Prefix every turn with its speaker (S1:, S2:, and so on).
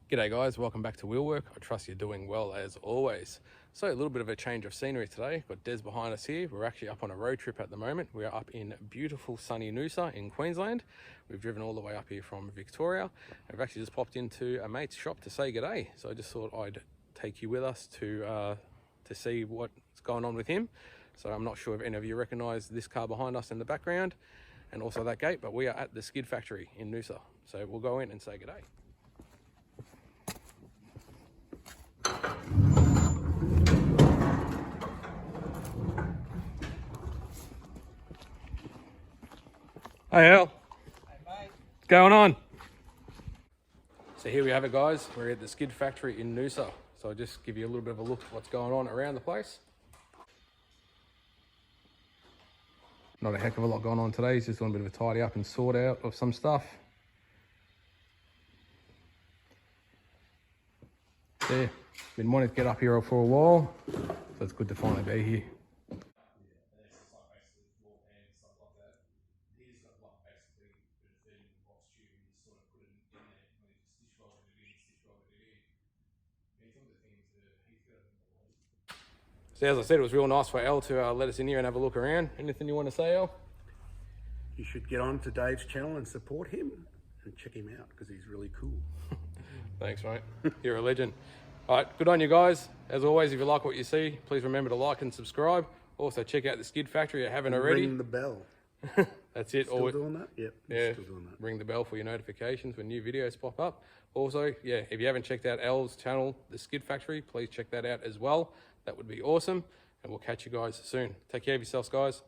S1: G'day guys, welcome back to Werk. I trust you're doing well as always. So a little bit of a change of scenery today. Got Des behind us here. We're actually up on a road trip at the moment. We are up in beautiful sunny Noosa in Queensland. We've driven all the way up here from Victoria. We've actually just popped into a mate's shop to say g'day. So I just thought I'd take you with us to see what's going on with him. So I'm not sure if any of you recognise this car behind us in the background and also that gate, but we are at the skid factory in Noosa. So we'll go in and say g'day. Hey Al.
S2: Hey mate.
S1: What's going on? So here we have it guys, we're at the skid factory in Noosa. So I'll just give you a little bit of a look at what's going on around the place. Not a heck of a lot going on today, he's just doing a bit of a tidy up and sort out of some stuff. Yeah, been wanting to get up here for a while, so it's good to finally be here. So as I said, it was real nice for Al to let us in here and have a look around. Anything you want to say, Al?
S3: You should get on to Dave's channel and support him and check him out because he's really cool.
S1: Thanks, mate. You're a legend. All right, good on you guys. As always, if you like what you see, please remember to like and subscribe. Also, check out the skid factory if you haven't already.
S3: Ring the bell.
S1: That's it.
S3: Still doing that? Yep.
S1: Yeah,
S3: Still doing that.
S1: ring the bell for your notifications when new videos pop up. Also, yeah, if you haven't checked out Al's channel, The Skid Factory, please check that out as well. That would be awesome. And we'll catch you guys soon. Take care of yourselves, guys.